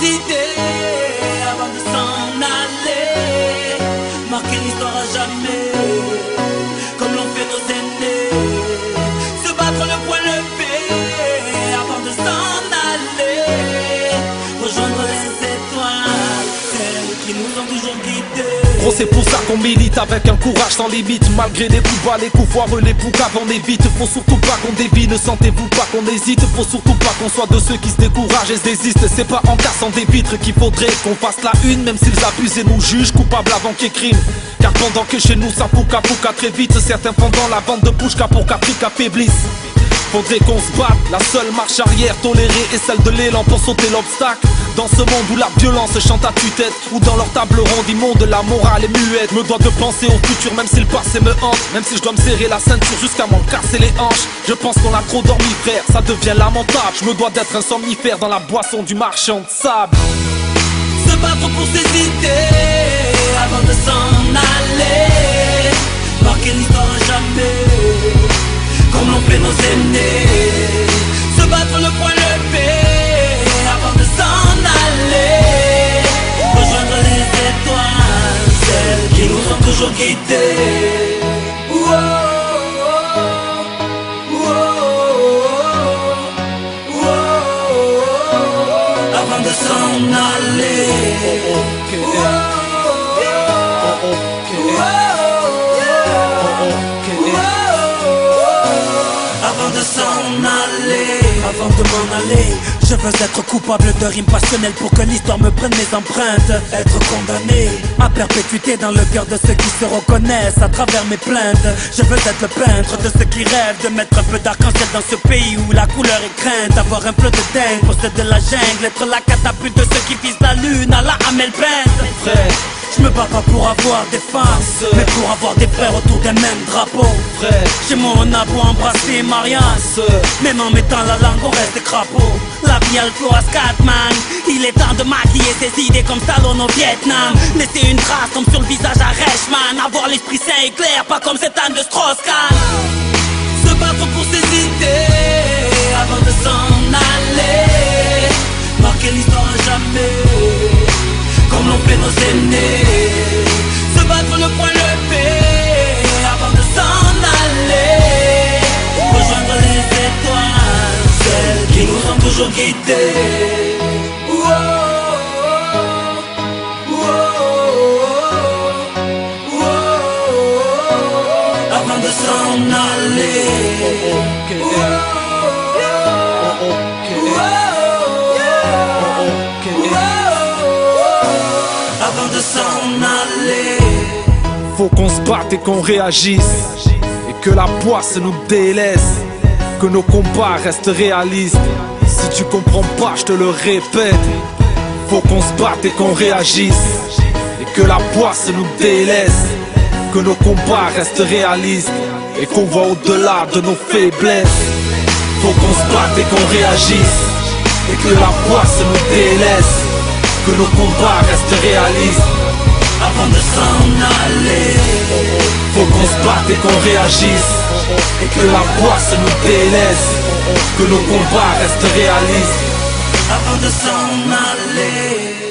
idées avant de s'en aller. Marquer l'histoire à jamais, comme l'ont fait nos aînés. Se battre le poing levé avant de s'en aller. Rejoindre les étoiles, celles qui nous ont toujours guidés. Gros, c'est pour ça qu'on milite avec un courage sans limite. Malgré les coups bas, les coups foireux, les poucaves, on évite. Faut surtout pas qu'on dévie, ne sentez-vous pas qu'on hésite. Faut surtout pas qu'on soit de ceux qui se découragent et se désistent. C'est pas en cassant des vitres qu'il faudrait qu'on fasse la une. Même s'ils abusent et nous jugent coupables avant qu'ils criment. Car pendant que chez nous ça pouca très vite, certains pendant la bande de Pouchka pour qu'Afrique affaiblisse. Faudrait qu'on se batte, la seule marche arrière tolérée est celle de l'élan pour sauter l'obstacle. Dans ce monde où la violence chante à tue-tête, où dans leur table ronde immonde la morale est muette. Me dois de penser au futur même si le passé me hante. Même si je dois me serrer la ceinture jusqu'à m'en casser les hanches. Je pense qu'on a trop dormi frère, ça devient lamentable. Je me dois d'être un somnifère dans la boisson du marchand de sable. Se battre pour ses idées avant de s'en aller. Marquer l'histoire à jamais, comme l'ont fait nos aînés. Se battre le poing levé avant de s'en aller. Rejoindre les étoiles, celles qui nous ont toujours guidés. Avant de s'en aller. Avant de s'en aller. Avant de m'en aller, je veux être coupable de rimes passionnelles pour que l'histoire me prenne mes empreintes. Être condamné à perpétuité dans le cœur de ceux qui se reconnaissent à travers mes plaintes. Je veux être le peintre de ceux qui rêvent de mettre un peu d'arc-en-ciel dans ce pays où la couleur est crainte. Avoir un flot de dingue pour ceux de la jungle, être la catapulte de ceux qui visent la lune à la Hamel Bent. Frère, je me bats pas pour avoir des femmes, mais pour avoir des frères autour d'un même drapeau. frère, Chez moi on a beau embrasser Marianne, même en mettant la langue on reste des crapauds. La vie a le flow à Scatman. Il est temps de maquiller ses idées comme Stallone au Vietnam. Laisser une trace comme sur le visage à Reichmann. Avoir l'esprit sain et clair, pas comme cette âne de Strauss-Kahn. Se battre pour ses idées avant de s'en aller. Marquer l'histoire à jamais, comme l'ont fait nos aînés. Se battre le poing levé avant de s'en aller. Rejoindre les étoiles, celles qui nous ont toujours guidés. Avant de s'en aller. Avant de s'en aller. faut qu'on se batte et qu'on réagisse, et que la poisse nous délaisse, que nos combats restent réalistes. Si tu comprends pas, je te le répète. Faut qu'on se batte et qu'on réagisse, et que la poisse nous délaisse, que nos combats restent réalistes, et qu'on voit au-delà de nos faiblesses. Faut qu'on se batte et qu'on réagisse, et que la poisse nous délaisse, que nos combats restent réalistes. Avant de s'en aller. Faut qu'on se batte et qu'on réagisse, et que la poisse nous délaisse, que nos combats restent réalistes. Avant de s'en aller.